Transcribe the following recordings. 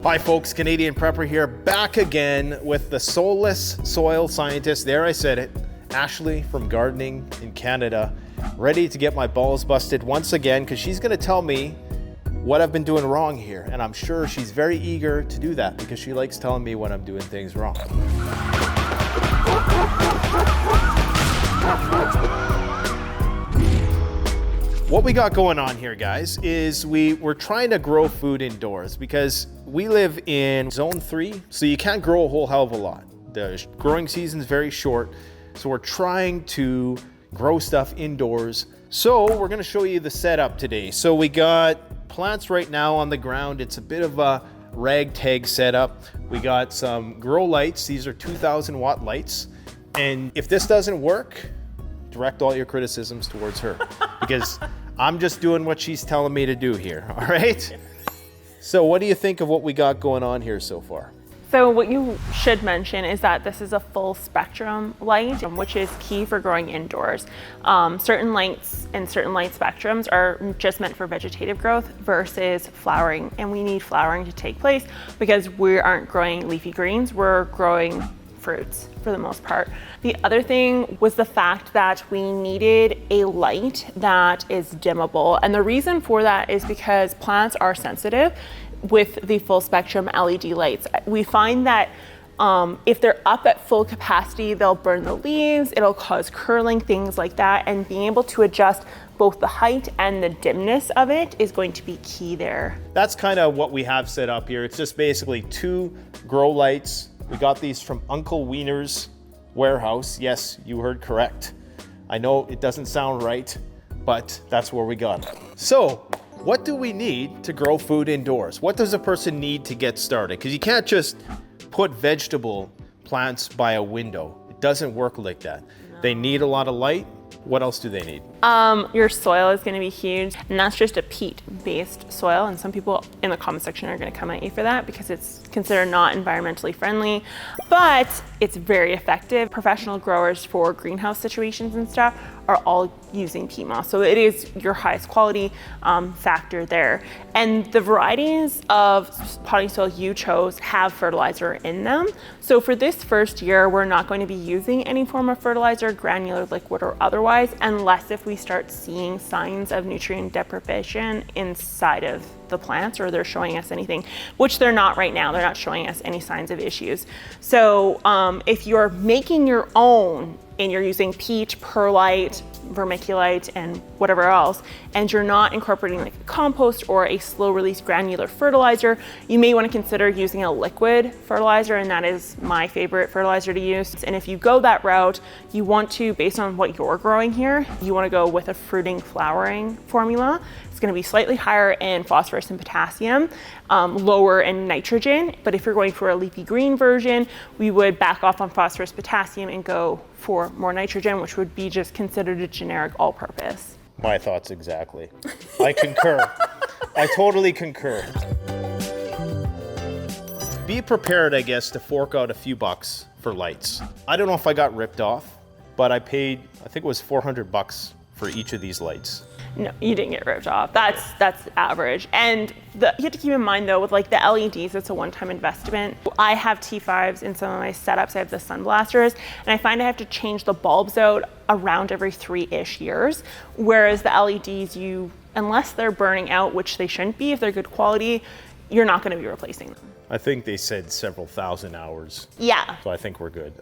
Hi folks, Canadian Prepper here, back again with the soulless soil scientist, there I said it, Ashley from Gardening in Canada, ready to get my balls busted once again because she's going to tell me what I've been doing wrong here, and I'm sure she's very eager to do that because she likes telling me when I'm doing things wrong. What we got going on here, guys, is we're trying to grow food indoors because we live in zone 3, so you can't grow a whole hell of a lot. The growing season is very short, so we're trying to grow stuff indoors. So we're gonna show you the setup today. So we got plants right now on the ground. It's a bit of a ragtag setup. We got some grow lights. These are 2,000 watt lights. And if this doesn't work, direct all your criticisms towards her because I'm just doing what she's telling me to do here, all right? So what do you think of what we got going on here so far? So what you should mention is that this is a full spectrum light, which is key for growing indoors. Certain lights and certain light spectrums are just meant for vegetative growth versus flowering, and we need flowering to take place because we aren't growing leafy greens, we're growing fruits for the most part. The other thing was the fact that we needed a light that is dimmable. And the reason for that is because plants are sensitive with the full spectrum LED lights. We find that if they're up at full capacity, they'll burn the leaves, it'll cause curling, things like that. And being able to adjust both the height and the dimness of it is going to be key there. That's kind of what we have set up here. It's just basically 2 grow lights. We got these from Uncle Wiener's warehouse. Yes, you heard correct. I know it doesn't sound right, but that's where we got it. So, what do we need to grow food indoors? What does a person need to get started? Because you can't just put vegetable plants by a window. It doesn't work like that. No. They need a lot of light. What else do they need? Your soil is going to be huge, and that's just a peat-based soil, and some people in the comment section are going to come at you for that because it's considered not environmentally friendly, but it's very effective. Professional growers for greenhouse situations and stuff are all using peat moss, so it is your highest quality factor there. And the varieties of potting soil you chose have fertilizer in them. So for this first year, we're not going to be using any form of fertilizer, granular, liquid, or otherwise, unless if we start seeing signs of nutrient deprivation inside of the plants, or they're showing us anything, which they're not right now. They're not showing us any signs of issues. So if you're making your own and you're using peat, perlite, vermiculite, and whatever else, and you're not incorporating like a compost or a slow release granular fertilizer, you may want to consider using a liquid fertilizer, and that is my favorite fertilizer to use. And if you go that route, you want to, based on what you're growing here, you want to go with a fruiting flowering formula. It's going to be slightly higher in phosphorus and potassium, lower in nitrogen. But if you're going for a leafy green version, we would back off on phosphorus, potassium, and go for more nitrogen, which would be just considered a generic all-purpose. My thoughts exactly. I concur. I totally concur. Be prepared, I guess, to fork out a few bucks for lights. I don't know if I got ripped off, but I paid, I think it was $400 for each of these lights. No, you didn't get ripped off. That's average. And you have to keep in mind though, with like the LEDs, it's a one-time investment. I have T5s in some of my setups. I have the sun blasters, and I find I have to change the bulbs out around every 3-ish years. Whereas the LEDs, unless they're burning out, which they shouldn't be if they're good quality, you're not going to be replacing them. I think they said several thousand hours. Yeah. So I think we're good.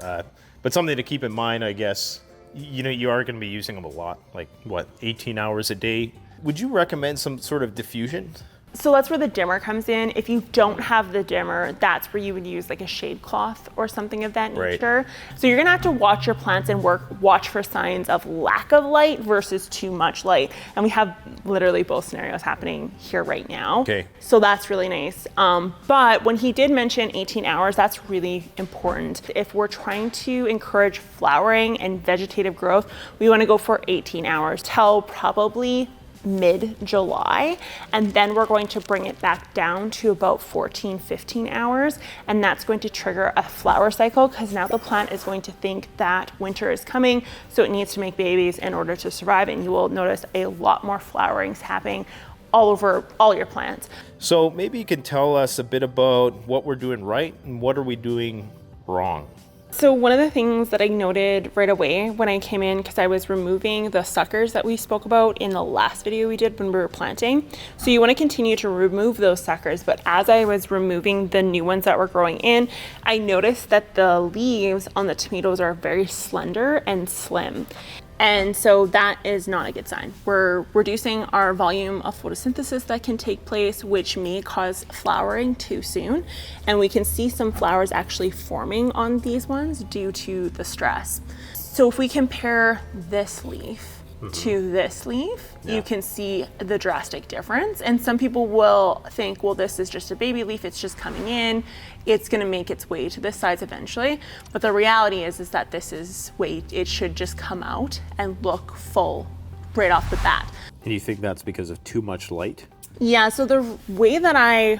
But something to keep in mind, I guess, you are going to be using them a lot, like what, 18 hours a day. Would you recommend some sort of diffusion? So that's where the dimmer comes in. If you don't have the dimmer, that's where you would use like a shade cloth or something of that nature. Right. So you're gonna have to watch your plants and watch for signs of lack of light versus too much light. And we have literally both scenarios happening here right now. Okay. So that's really nice. But when he did mention 18 hours, that's really important. If we're trying to encourage flowering and vegetative growth, we wanna go for 18 hours till probably mid-July, and then we're going to bring it back down to about 14-15 hours, and that's going to trigger a flower cycle because now the plant is going to think that winter is coming, so it needs to make babies in order to survive, and you will notice a lot more flowerings happening all over all your plants. So maybe you can tell us a bit about what we're doing right and what are we doing wrong. So one of the things that I noted right away when I came in, because I was removing the suckers that we spoke about in the last video we did when we were planting. So you want to continue to remove those suckers, but as I was removing the new ones that were growing in, I noticed that the leaves on the tomatoes are very slender and slim. And so that is not a good sign. We're reducing our volume of photosynthesis that can take place, which may cause flowering too soon. And we can see some flowers actually forming on these ones due to the stress. So if we compare this leaf to this leaf, you can see the drastic difference. And some people will think, well, this is just a baby leaf, it's just coming in, it's gonna make its way to this size eventually. But the reality is that this is it should just come out and look full right off the bat. And you think that's because of too much light? Yeah, so the way that I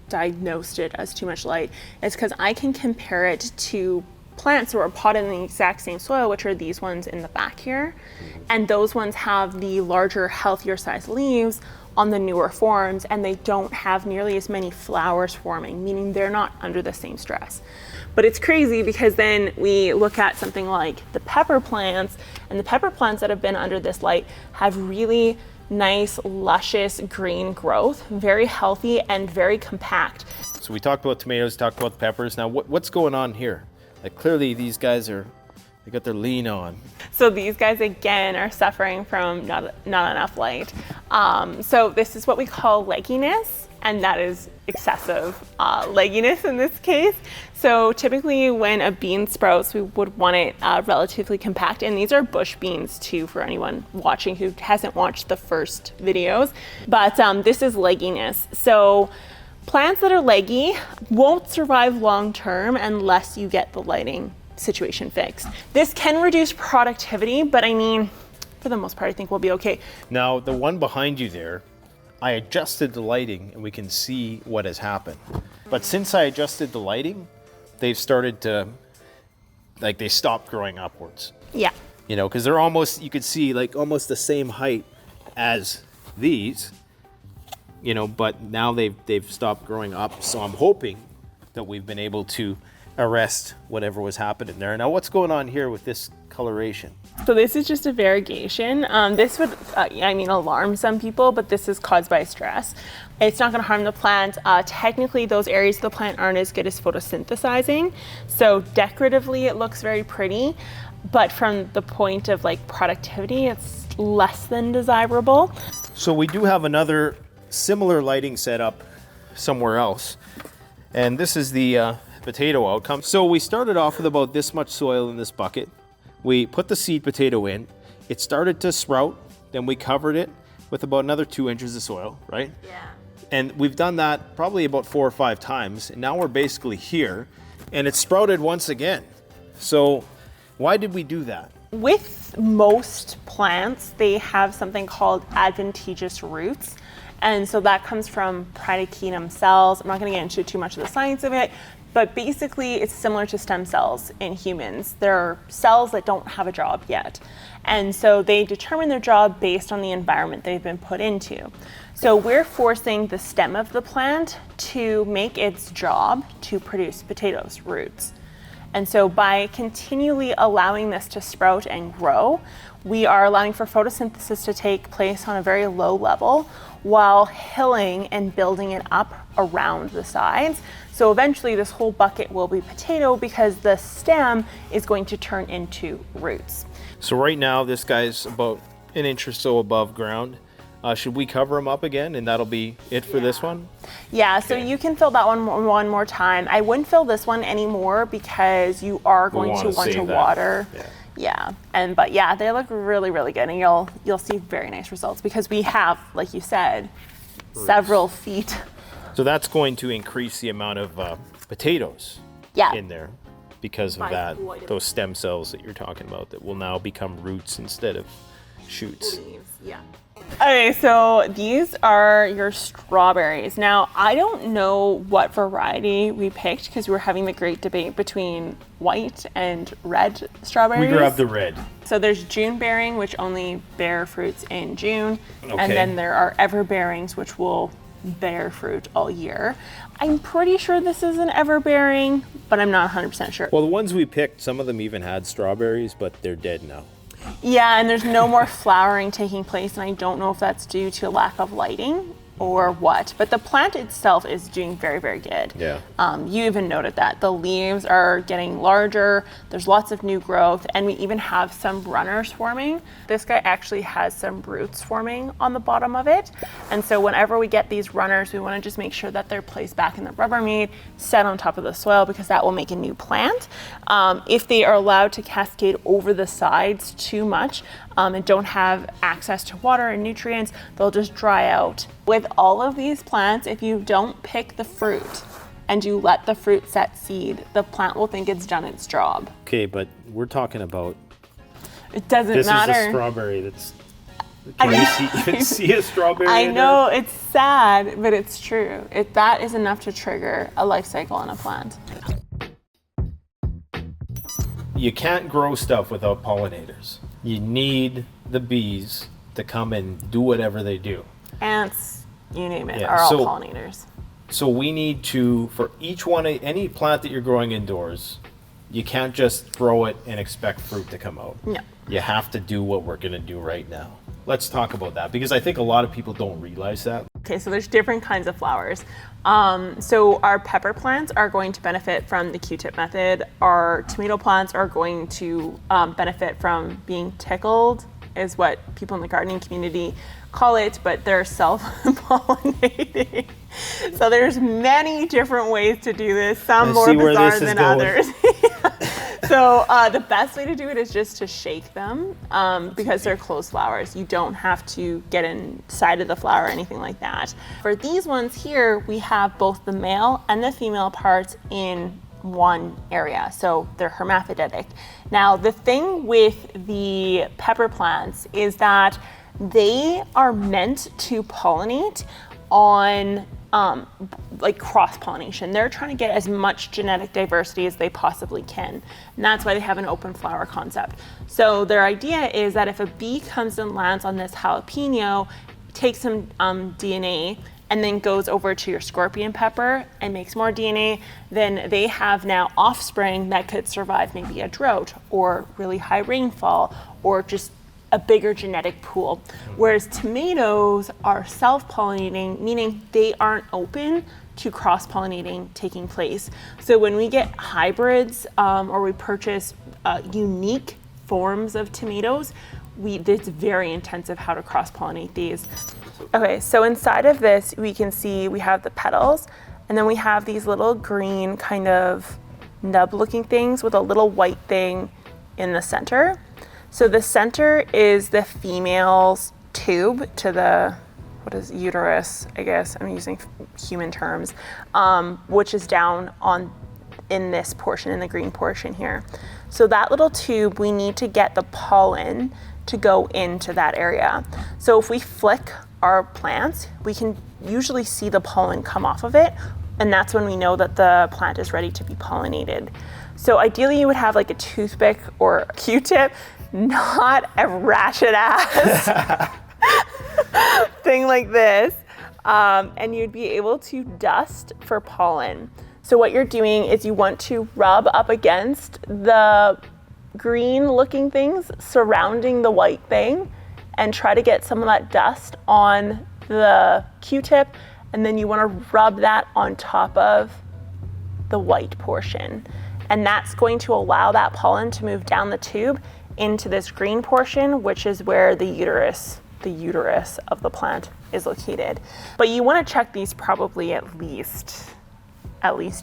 diagnosed it as too much light is because I can compare it to plants that are potted in the exact same soil, which are these ones in the back here. And those ones have the larger, healthier sized leaves on the newer forms, and they don't have nearly as many flowers forming, meaning they're not under the same stress. But it's crazy because then we look at something like the pepper plants, and the pepper plants that have been under this light have really nice, luscious green growth, very healthy and very compact. So we talked about tomatoes, talked about peppers. Now what's going on here? Like clearly these guys they got their lean on. So these guys again are suffering from not enough light. So this is what we call legginess, and that is excessive legginess in this case. So typically when a bean sprouts, we would want it relatively compact, and these are bush beans too for anyone watching who hasn't watched the first videos. But this is legginess. So plants that are leggy won't survive long term unless you get the lighting situation fixed. This can reduce productivity, but I mean, for the most part, I think we'll be okay. Now, the one behind you there, I adjusted the lighting and we can see what has happened. But since I adjusted the lighting, they've started to, they stopped growing upwards. Yeah. You know, because they're almost, you could see almost the same height as these. You know, but now they've stopped growing up. So I'm hoping that we've been able to arrest whatever was happening there. Now, what's going on here with this coloration? So this is just a variegation. This would, alarm some people, but this is caused by stress. It's not going to harm the plant. Technically, those areas of the plant aren't as good as photosynthesizing. So decoratively, it looks very pretty, but from the point of productivity, it's less than desirable. So we do have another similar lighting setup somewhere else, and this is the potato outcome. So we started off with about this much soil in this bucket. We put the seed potato in, it started to sprout, then we covered it with about another 2 inches of soil, right? Yeah. And we've done that probably about 4 or 5 times, and now we're basically here, and it's sprouted once again. So why did we do that? With most plants, they have something called adventitious roots. And so that comes from Predicatum cells. I'm not going to get into too much of the science of it, but basically it's similar to stem cells in humans. They're cells that don't have a job yet. And so they determine their job based on the environment they've been put into. So we're forcing the stem of the plant to make its job to produce potatoes, roots. And so by continually allowing this to sprout and grow, we are allowing for photosynthesis to take place on a very low level while hilling and building it up around the sides. So eventually this whole bucket will be potato because the stem is going to turn into roots. So right now this guy's about 1 inch or so above ground. Should we cover him up again and that'll be it for this one? Yeah, so you can fill that one more time. I wouldn't fill this one anymore because you are going to want to water. Yeah, but they look really, really good, and you'll see very nice results because we have, like you said, several feet. So that's going to increase the amount of potatoes in there because of those stem cells that you're talking about that will now become roots instead of shoots. Leaves, yeah. Okay, so these are your strawberries. Now, I don't know what variety we picked because we were having the great debate between white and red strawberries. We grabbed the red. So there's June bearing, which only bear fruits in June. Okay. And then there are ever bearings, which will bear fruit all year. I'm pretty sure this is an ever bearing, but I'm not 100% sure. Well, the ones we picked, some of them even had strawberries, but they're dead now. Yeah, and there's no more flowering taking place, and I don't know if that's due to a lack of lighting or what, but the plant itself is doing very, very good. Yeah. You even noted that the leaves are getting larger, there's lots of new growth, and we even have some runners forming. This guy actually has some roots forming on the bottom of it, and so whenever we get these runners, we want to just make sure that they're placed back in the Rubbermaid, set on top of the soil, because that will make a new plant. If they are allowed to cascade over the sides too much and don't have access to water and nutrients, they'll just dry out. With all of these plants, if you don't pick the fruit and you let the fruit set seed, the plant will think it's done its job. Okay, but we're talking about... It doesn't This matter. is a strawberry that's... Can you even see a strawberry I in know, there? it's sad, but it's true. That is enough to trigger a life cycle in a plant. You can't grow stuff without pollinators. You need the bees to come and do whatever they do. Ants, you name it, Yeah, are all so- pollinators. So we need to, for each one, any plant that you're growing indoors, you can't just throw it and expect fruit to come out. No. You have to do what we're gonna do right now. Let's talk about that, because I think a lot of people don't realize that. Okay, so there's different kinds of flowers. So our pepper plants are going to benefit from the Q-tip method. Our tomato plants are going to benefit from being tickled, is what people in the gardening community call it, but they're self-pollinating. So there's many different ways to do this, some more bizarre than others. So the best way to do it is just to shake them because they're closed flowers. You don't have to get inside of the flower or anything like that. For these ones here, we have both the male and the female parts in one area, so they're hermaphroditic. Now, the thing with the pepper plants is that they are meant to pollinate on like cross-pollination. They're trying to get as much genetic diversity as they possibly can. And that's why they have an open flower concept. So their idea is that if a bee comes and lands on this jalapeno, takes some DNA, and then goes over to your scorpion pepper and makes more DNA, then they have now offspring that could survive maybe a drought or really high rainfall or just a bigger genetic pool. Whereas tomatoes are self-pollinating, meaning they aren't open to cross-pollinating taking place. So when we get hybrids or we purchase unique forms of tomatoes, it's very intensive how to cross-pollinate these. Okay, so inside of this, we can see we have the petals, and then we have these little green kind of nub-looking things with a little white thing in the center. So the center is the female's tube to the, uterus, I guess, I'm using human terms, which is down in this portion, in the green portion here. So that little tube, we need to get the pollen to go into that area. So if we flick our plants, we can usually see the pollen come off of it, and that's when we know that the plant is ready to be pollinated. So ideally you would have like a toothpick or a Q-tip, not a ratchet ass thing like this, and you'd be able to dust for pollen. So what you're doing is you want to rub up against the green looking things surrounding the white thing and try to get some of that dust on the Q-tip, and then you want to rub that on top of the white portion. And that's going to allow that pollen to move down the tube into this green portion, which is where the uterus of the plant is located. But you want to check these probably at least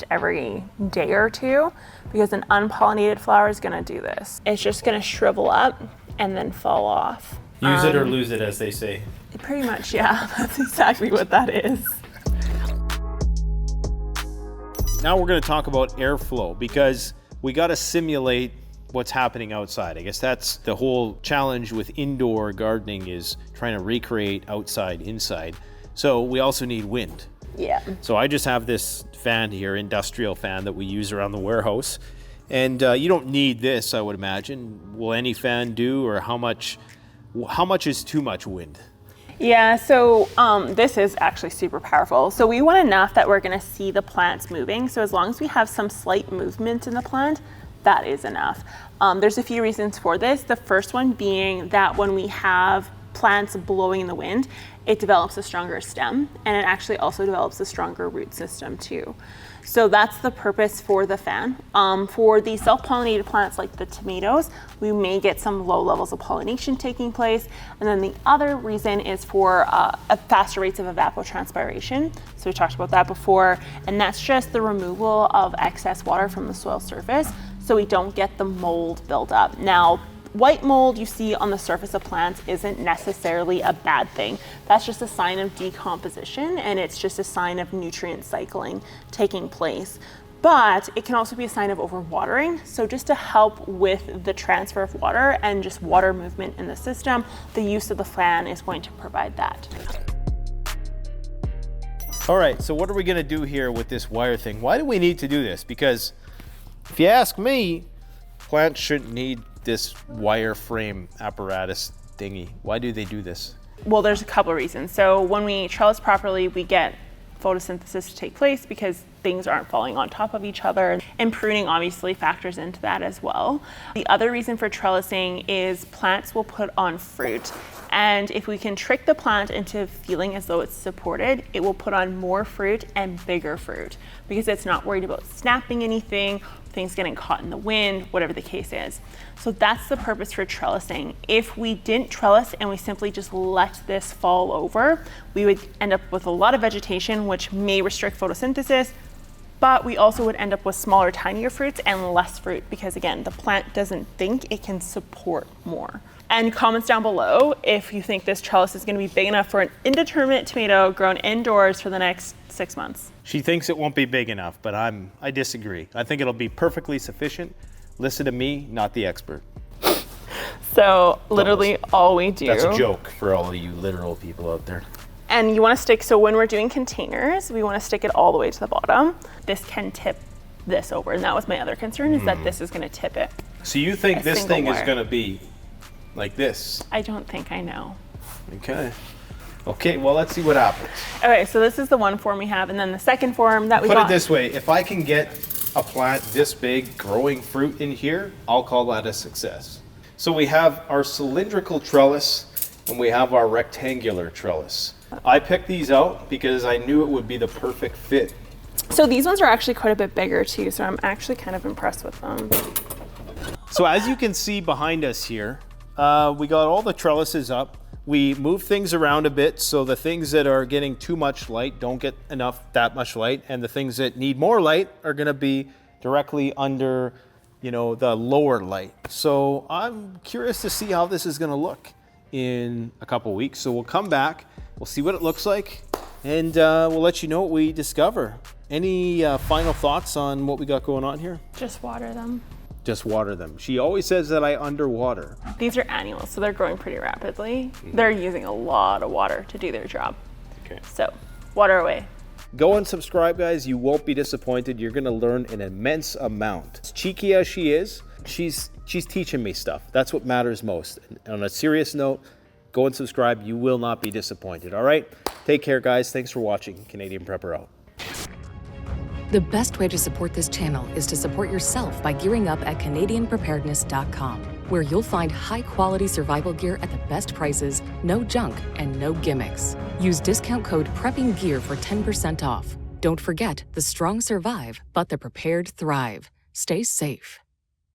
every day or two, because an unpollinated flower is going to do this. It's just going to shrivel up and then fall off. Use it or lose it, as they say. Pretty much, yeah. That's exactly what that is. Now we're going to talk about airflow, because we got to simulate what's happening outside. I guess that's the whole challenge with indoor gardening, is trying to recreate outside, inside. So we also need wind. Yeah. So I just have this fan here, industrial fan that we use around the warehouse. And you don't need this, I would imagine. Will any fan do, or how much is too much wind? Yeah, so this is actually super powerful. So we want enough that we're gonna see the plants moving. So as long as we have some slight movement in the plant, that is enough. There's a few reasons for this. The first one being that when we have plants blowing in the wind, it develops a stronger stem, and it actually also develops a stronger root system too. So that's the purpose for the fan. For the self-pollinated plants like the tomatoes, we may get some low levels of pollination taking place. And then the other reason is for faster rates of evapotranspiration. So we talked about that before, and that's just the removal of excess water from the soil surface, so we don't get the mold buildup. Now, white mold you see on the surface of plants isn't necessarily a bad thing. That's just a sign of decomposition, and it's just a sign of nutrient cycling taking place. But it can also be a sign of overwatering. So just to help with the transfer of water and just water movement in the system, the use of the fan is going to provide that. All right, so what are we gonna do here with this wire thing? Why do we need to do this? Because if you ask me, plants shouldn't need this wire frame apparatus thingy. Why do they do this? Well, there's a couple of reasons. So when we trellis properly, we get photosynthesis to take place because things aren't falling on top of each other, and pruning obviously factors into that as well. The other reason for trellising is plants will put on fruit, and if we can trick the plant into feeling as though it's supported, it will put on more fruit and bigger fruit because it's not worried about snapping anything, things getting caught in the wind, whatever the case is. So that's the purpose for trellising. If we didn't trellis and we simply just let this fall over, we would end up with a lot of vegetation, which may restrict photosynthesis, but we also would end up with smaller, tinier fruits and less fruit because, again, the plant doesn't think it can support more. And comments down below if you think this trellis is going to be big enough for an indeterminate tomato grown indoors for the next 6 months. She thinks it won't be big enough, but I disagree. I think it'll be perfectly sufficient. Listen to me, not the expert. So literally all we do. That's a joke for all of you literal people out there. And you want to stick, so when we're doing containers, we want to stick it all the way to the bottom. This can tip this over, and that was my other concern, is that this is going to tip it. So you think this thing is going to be like this? I don't think I know. Okay, well, let's see what happens. Okay, so this is the one form we have, and then the second form that we got. Put it this way, if I can get a plant this big growing fruit in here, I'll call that a success. So we have our cylindrical trellis and we have our rectangular trellis. I picked these out because I knew it would be the perfect fit. So these ones are actually quite a bit bigger too, so I'm actually kind of impressed with them. So as you can see behind us here, we got all the trellises up. We move things around a bit so the things that are getting too much light don't get that much light, and the things that need more light are going to be directly under, the lower light. So I'm curious to see how this is going to look in a couple weeks. So we'll come back, we'll see what it looks like, and we'll let you know what we discover. Any final thoughts on what we got going on here? Just water them. Just water them. She always says that I underwater. These are annuals, so they're growing pretty rapidly. They're using a lot of water to do their job. Okay. So, water away. Go and subscribe, guys. You won't be disappointed. You're going to learn an immense amount. As cheeky as she is, she's teaching me stuff. That's what matters most. And on a serious note, go and subscribe. You will not be disappointed. All right? Take care, guys. Thanks for watching. Canadian Prepper out. The best way to support this channel is to support yourself by gearing up at CanadianPreparedness.com, where you'll find high-quality survival gear at the best prices, no junk, and no gimmicks. Use discount code PREPPINGGEAR for 10% off. Don't forget, the strong survive, but the prepared thrive. Stay safe.